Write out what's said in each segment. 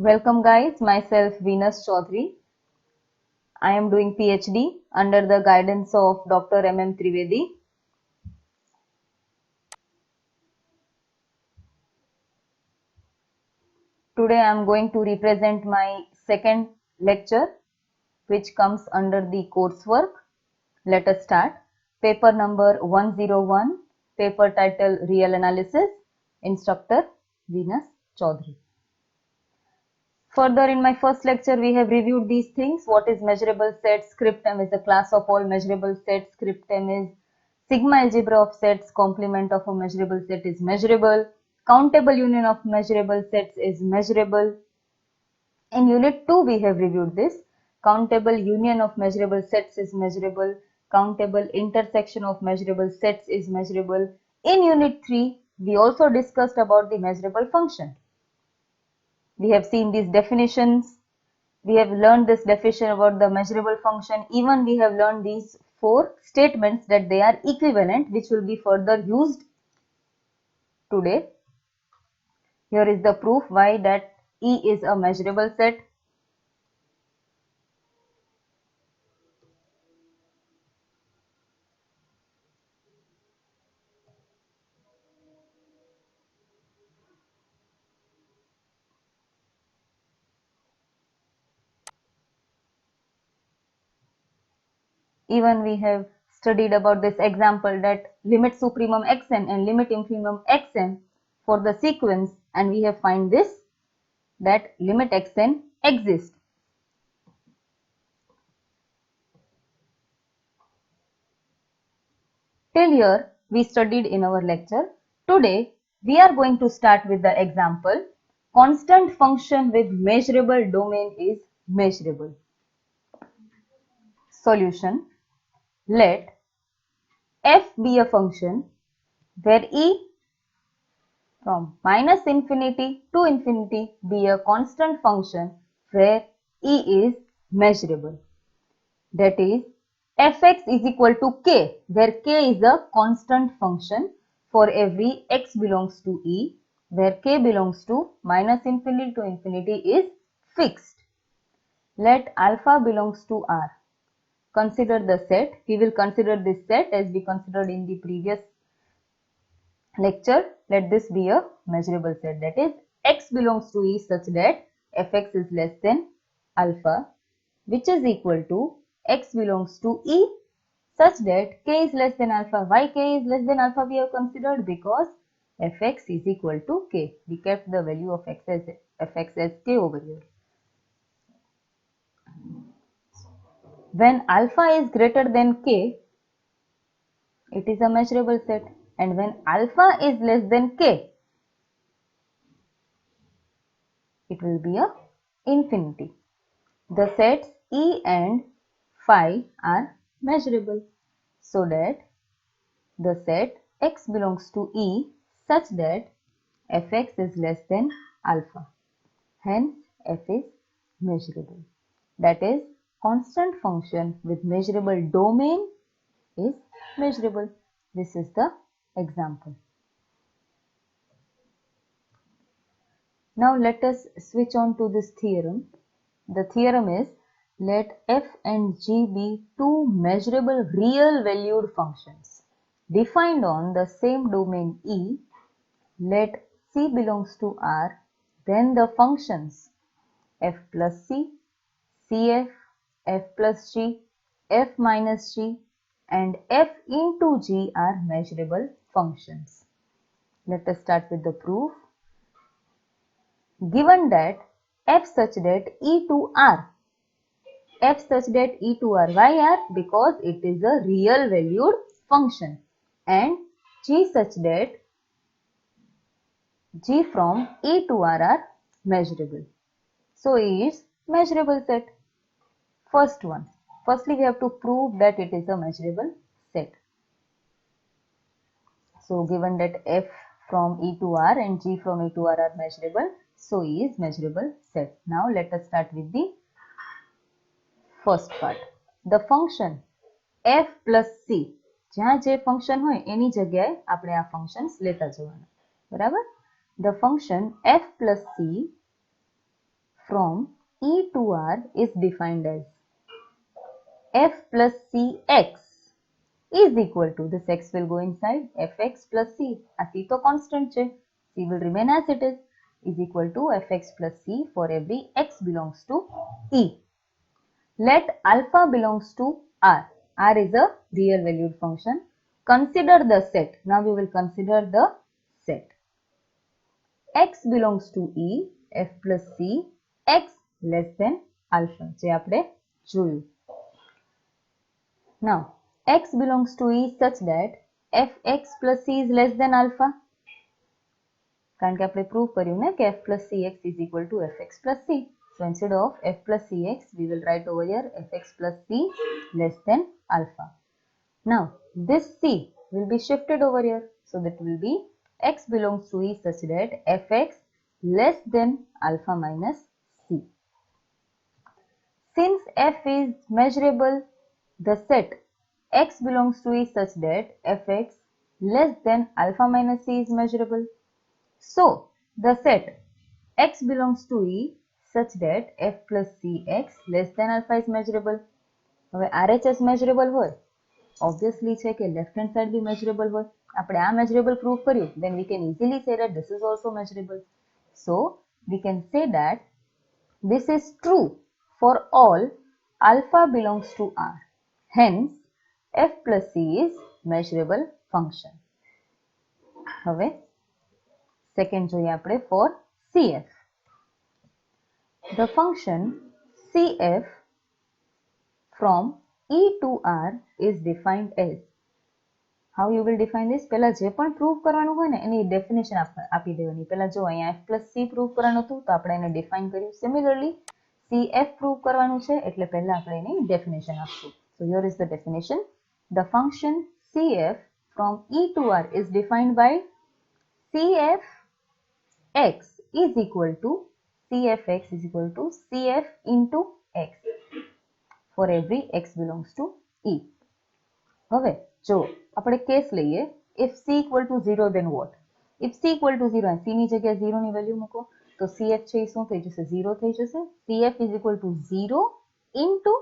Welcome guys, myself Venus Chaudhary. I am doing PhD under the guidance of Dr. M.M. Trivedi. Today I am going to represent my second lecture which comes under the coursework. Let us start. Paper number 101, paper title Real Analysis, Instructor Venus Chaudhary. Further, in my first lecture, we have reviewed these things. What is measurable set? Scriptum is a class of all measurable sets. Scriptum is sigma algebra of sets. Complement of a measurable set is measurable. Countable union of measurable sets is measurable. In unit 2, we have reviewed this. Countable union of measurable sets is measurable. Countable intersection of measurable sets is measurable. In unit 3, we also discussed about the measurable function. We have seen these definitions. We have learned this definition about the measurable function. Even we have learned these 4 statements that they are equivalent, which will be further used today. Here is the proof why that E is a measurable set. Even we have studied about this example that limit supremum xn and limit infimum xn for the sequence, and we have find this that limit xn exists. Till here we studied in our lecture. Today we are going to start with the example constant function with measurable domain is measurable. Solution: let f be a function where e from minus infinity to infinity be a constant function where e is measurable. That is, fx is equal to k, where k is a constant function for every x belongs to E, where k belongs to minus infinity to infinity is fixed. Let alpha belongs to R. Consider the set. We will consider this set as we considered in the previous lecture. Let this be a measurable set. That is, x belongs to E such that fx is less than alpha, which is equal to x belongs to E such that k is less than alpha. Why k is less than alpha we have considered? Because fx is equal to k. We kept the value of fx as k over here. When alpha is greater than k, it is a measurable set, and when alpha is less than k, it will be a infinity. The sets E and phi are measurable, so that the set x belongs to E such that fx is less than alpha. Hence, f is measurable. That is, constant function with measurable domain is measurable. This is the example. Now let us switch on to this theorem. The theorem is, let f and g be two measurable real valued functions defined on the same domain E. Let C belongs to R, then the functions f plus C, Cf, f plus g, f minus g, and f into g are measurable functions. Let us start with the proof. Given that f such that e to r, f such that e to r, why r? Because it is a real valued function, and g such that g from e to r are measurable. So E is measurable set. Firstly we have to prove that it is a measurable set. So given that f from E to R and G from E to R are measurable, so E is measurable set. Now let us start with the first part. The function f plus c, જ્યાં જે function હોય એની જગ્યાએ આપણે આ functions લેતા જવાના, બરાબર? The function f plus c from E to R is defined as f plus cx is equal to, this x will go inside, fx plus c, આ c તો constant છે, c will remain as it is equal to fx plus c for every x belongs to E. Let alpha belongs to R. R is a real valued function. Consider the set. Now we will consider the set. X belongs to E, f plus c, x less than alpha. જે આપણે જોયું. Now, x belongs to E such that fx plus c is less than alpha. કારણ કે આપણે prove કર્યું ને કે f plus cx is equal to fx plus c. So instead of f plus cx, we will write over here fx plus c less than alpha. Now, this c will be shifted over here. So that will be x belongs to E such that fx less than alpha minus c. Since f is measurable, the set x belongs to E such that fx less than alpha minus c is measurable. So, the set x belongs to E such that f plus cx less than alpha is measurable. હવે RHS measurable હોય, obviously છે કે left hand side be measurable હોય. આપણે આ measurable prove કર્યું, then we can easily say that this is also measurable. So, we can say that this is true for all alpha belongs to R. Hence, f plus c is measurable function. હવે second જોઈએ આપણે for CF. The function CF from E to R is defined as. How you will define this? પહેલા જે પણ prove કરવાનું હોય ને એની definition આપી દેવાની. પહેલા જો અહીંયા f plus c prove કરવાનું હતું તો આપણે એને define કર્યું. Similarly, CF prove કરવાનું છે એટલે પહેલા આપણે એની definition આપશું. So here is the definition. The function CF from E to R is defined by CF x is equal to CFx is equal to CF into x for every x belongs to E. હવે જો આપણે case લઈએ, if c equal to 0 then what? If c equal to 0 and c ની જગ્યાએ 0 ની value મૂકો તો cf છે એ શું થઈ જશે? 0 થઈ જશે. cf is equal to 0 into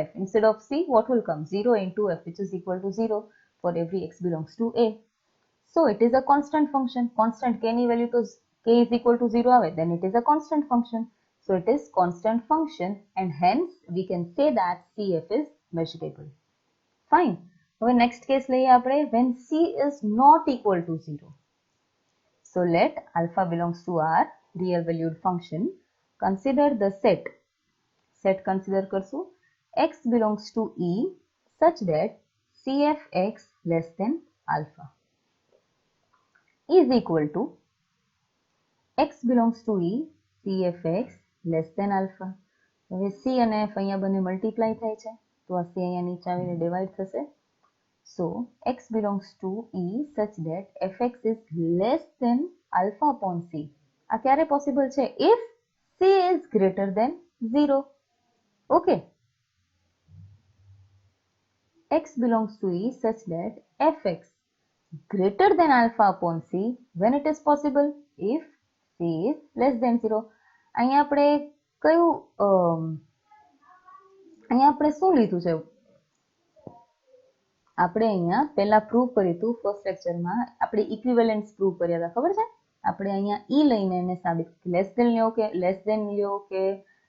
f. Instead of c, what will come? 0 into f, which is equal to 0 for every x belongs to A. So it is a constant function. Constant k ની value તો k is equal to 0 આવે, then it is a constant function. So it is constant function and hence we can say that CF is measurable. Fine. હવે next case લઈએ આપણે when c is not equal to 0. So let alpha belongs to R, real valued function. Consider the set. Set consider કરશું. X belongs to E such that CFX less than alpha is equal to x belongs to E CFX less than alpha. હવે c અને f અહીંયા બંને multiply થાય છે તો આ c અહીંયા નીચે આવીને ડિવાઈડ થશે. So x belongs to E such that fx is less than alpha upon c. આ ક્યારે possible છે? If c is greater than 0. Okay. X belongs to E such that fx greater than alpha upon c when it is possible if c is less than 0. અહીંયા આપણે કયું અહીંયા આપણે શું લીધું છે? આપણે અહીંયા પહેલા પ્રૂવ કર્યું હતું ફર્સ્ટ લેક્ચરમાં, આપણે ઇક્વિવેલન્સ પ્રૂવ કર્યા હતા, ખબર છે? આપણે અહીંયા e લઈને એને સાબિત લેસ ધેન લ્યો કે લેસ ધેન લ્યો કે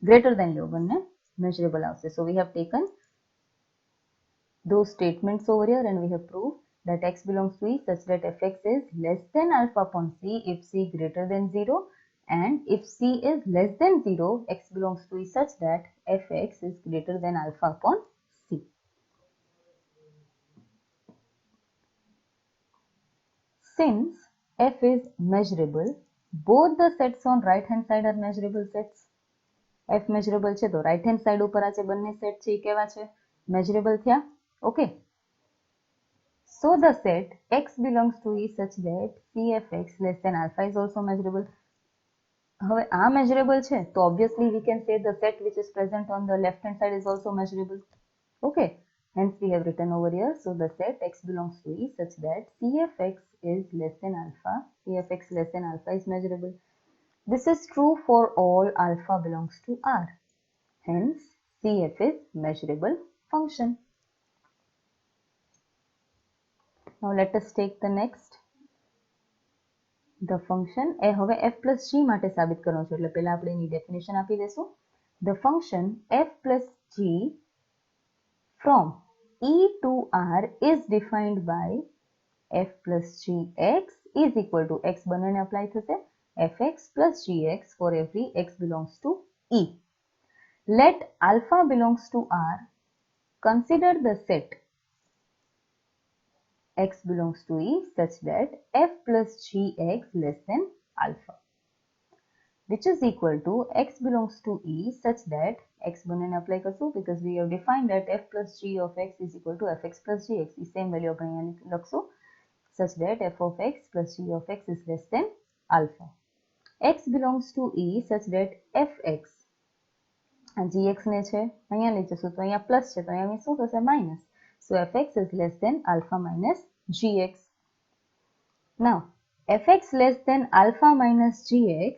ગ્રેટર ધેન લ્યો, બંને મેઝરેબલ આવશે. So we have taken those statements over here and we have proved that x belongs to E such that fx is less than alpha upon c if c greater than 0, and if c is less than 0, x belongs to E such that fx is greater than alpha upon c. Since f is measurable, both the sets on right hand side are measurable sets. f measurable છે તો right hand side ઉપર આ જે બંને set છે એ કેવા છે? measurable થયા. Okay. So the set x belongs to E such that CFX less than alpha is also measurable. હવે આ measurable છે તો obviously we can say the set which is present on the left hand side is also measurable. Okay. Hence we have written over here. So the set x belongs to E such that CFX is less than alpha. CFX less than alpha is measurable. This is true for all alpha belongs to R. Hence, CF is measurable function. Now let us take the next. The function એ હવે f plus g માટે સાબિત કરવાનું છે એટલે પહેલા આપણે એની definition આપી દેશું. The function f plus g from E to R is defined by f plus gx is equal to x બંનેને અપ્લાય થશે fx plus gx for every x belongs to E. Let alpha belongs to R. Consider the set x belongs to E such that f plus gx less than alpha, which is equal to x belongs to E such that x બંનેને apply કરશું because we have defined that f plus g of x is equal to fx plus gx. The same value આપણે અહીંયા લખશું such that f of x plus g of x is less than alpha. x belongs to E such that fx આ gx ને છે અહીંયા લઈ જશું તો અહીંયા પ્લસ છે તો અહીંયા શું થશે minus. So fx is less than alpha minus gx. Now fx less than alpha minus gx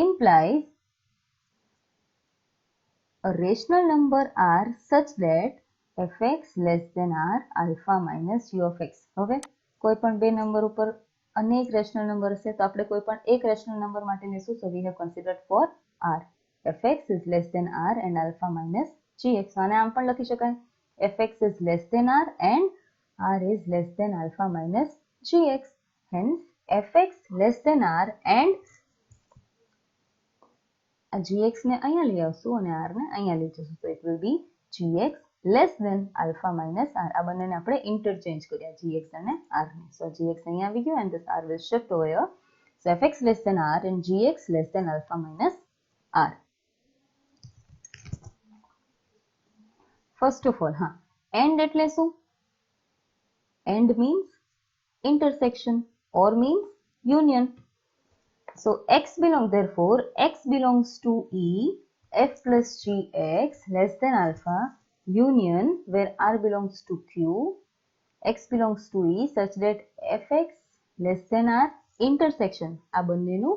implies a rational number r such that fx less than r alpha minus g of x. હવે કોઈ પણ બે number ઉપર અનેક rational number હશે તો આપણે કોઈ પણ એક રેશનલ નંબર માટે લેશું. So we have considered for r. fx is less than r and alpha minus gx. અને આમ પણ લખી શકાય fx is less than r and r is less than alpha minus gx. Hence fx less than r and gx ને અહીંયા લઈ આવશું અને r ને અહીંયા લઈ જશું. So it will be gx less than alpha minus r. આ બંનેને આપણે interchange કર્યા gx અને r ને. So gx અહીંયા આવી ગયો and this r will shift over here. So fx less than r and gx less than alpha minus r. First of all, and એટલે શું? And means intersection or means union. So therefore x belongs to E f plus gx less than alpha union where r belongs to q, x belongs to E such that fx less than r intersection. આ બંનેનું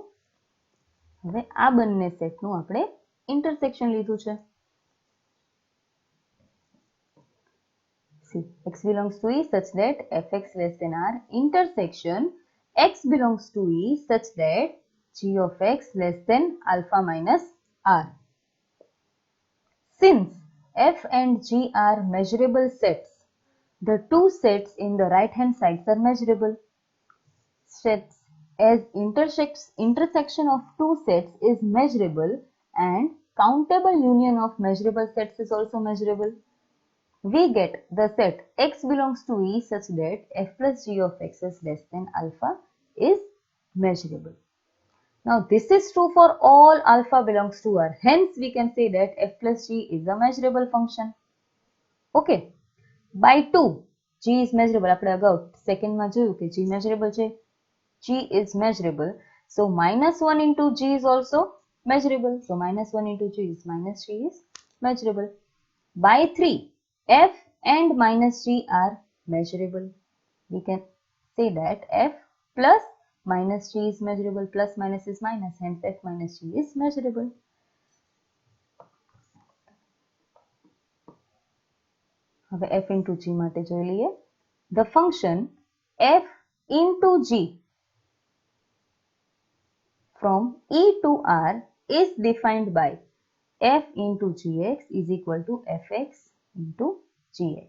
હવે આ બંને સેટનું આપણે intersection લીધું છે. See, x belongs to E such that fx less than r intersection x belongs to E such that g of x less than alpha minus r. Since f and g are measurable sets, the two sets in the right hand sides are measurable. Sets as intersection of two sets is measurable and countable union of measurable sets is also measurable. We get the set x belongs to E such that f plus g of x is less than alpha is measurable. Now this is true for all alpha belongs to R. Hence we can say that f plus g is a measurable function. Okay. By 2, g is measurable. આપણે અગાઉ second માં જોયું કે g measurable છે. G is measurable. So minus 1 into g is also measurable. So minus 1 into g is minus g is measurable. By 3, f and minus g are measurable. We can say that f plus minus g is measurable. Plus minus is minus. Hence f minus g is measurable. હવે f into g માટે જોઈ લઈએ. The function f into g from E to R is defined by f into gx is equal to fx into gx.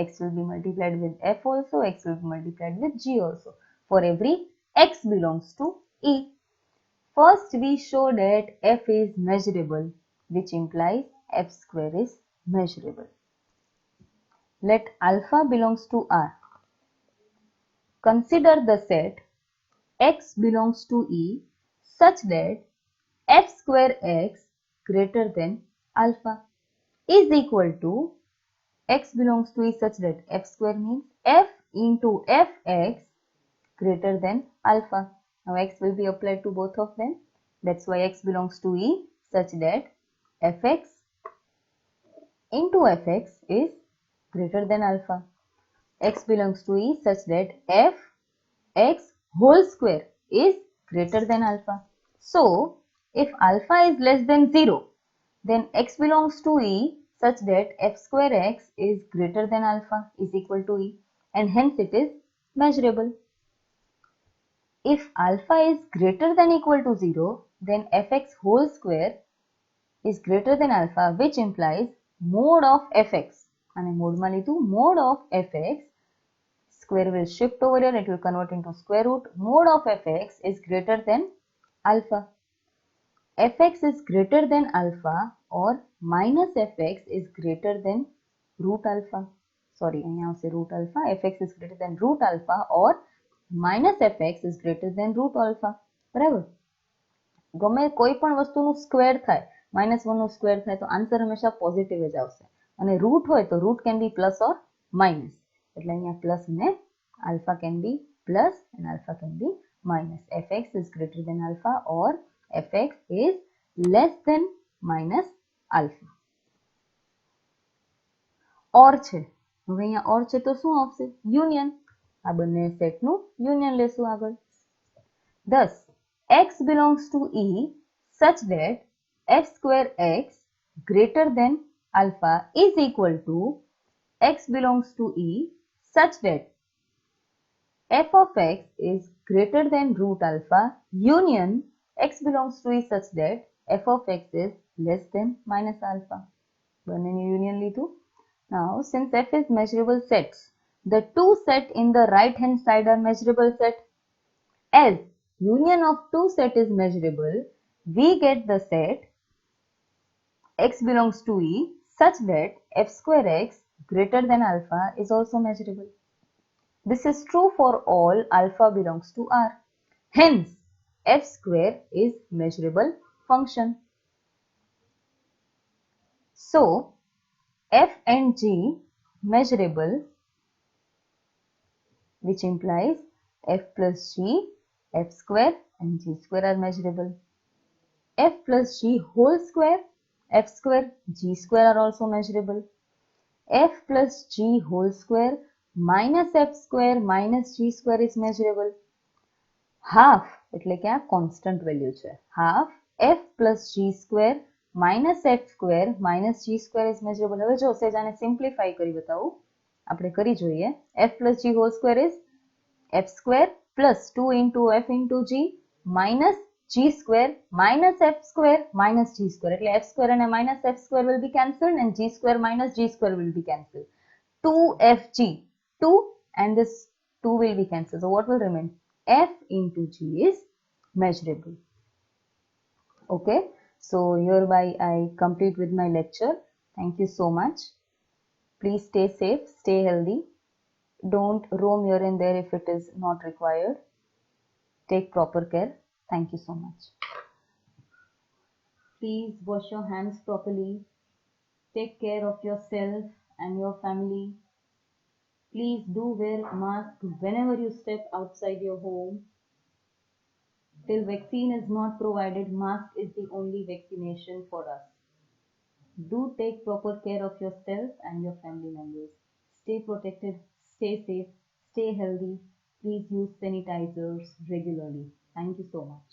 X will be multiplied with f also, x will be multiplied with g also for every x belongs to E. First we show that f is measurable, which implies f square is measurable. Let alpha belongs to R. Consider the set x belongs to E such that f square x greater than alpha is equal to x belongs to E such that f square means f into fx greater than alpha. Now x will be applied to both of them. That's why x belongs to E such that fx into fx is greater than alpha. X belongs to E such that f x whole square is greater than alpha. So, if alpha is less than 0, then x belongs to E such that f square x is greater than alpha is equal to E, and hence it is measurable. If alpha is greater than equal to 0, then fx whole square is greater than alpha, which implies mode of fx. And mode માં લીધું, mode of fx, square will shift over here, it will convert into square root. Mode of fx is greater than alpha. fx is greater than alpha or minus fx is greater than root alpha. Sorry, અહીંયા આવશે root alpha. fx is greater than root alpha or minus fx is greater than root alpha. બરાબર? ગમે કોઈ પણ વસ્તુનું square થાય, -1 નું square થાય તો આન્સર હંમેશા પોઝિટિવ જ આવશે. અને રૂટ હોય તો root can be plus or minus. એટલે અહીંયા પ્લસ અને alpha can be plus and alpha can be minus. fx is greater than alpha or fx is less than minus alpha. or છે. હવે અહીંયા or છે તો શું આવશે? યુનિયન. આ બંને સેટનું યુનિયન લેશું આગળ. Thus, x belongs to E such that f square x greater than alpha is equal to x belongs to E such that f of x is greater than root alpha union x belongs to E such that f of x is less than minus alpha. બંનેની union લીધું. Now, since f is measurable sets, the two set in the right hand side are measurable set. As union of two set is measurable, we get the set x belongs to E such that f square x greater than alpha is also measurable. This is true for all alpha belongs to R. Hence, f square is measurable function. So, f and g measurable, which implies f plus g, f square and g square are measurable. f plus g whole square, f square, g square are also measurable. f plus g whole square minus f square minus g square is measurable. Half એટલે કે આ constant value છે. half f plus g square minus f square minus g square is measurable. હવે જો સેજ આને simplify કરી બતાવું. આપણે કરી જોઈએ. f plus g whole square is f square plus 2 into f into g minus g square minus f square minus g square. એટલે f square and minus f square will be cancelled and g square minus g square will be cancelled. 2fg, 2 and this 2 will be cancelled. So what will remain? f into g is measurable. Okay, so hereby I complete with my lecture. Thank you so much. Please stay safe, stay healthy. Don't roam here and there if it is not required. Take proper care. Thank you so much. Please wash your hands properly. Take care of yourself and your family. Please do wear mask whenever you step outside your home. Till vaccine is not provided, mask is the only vaccination for us. Do take proper care of yourself and your family members. Stay protected, stay safe, stay healthy. Please use sanitizers regularly. Thank you so much.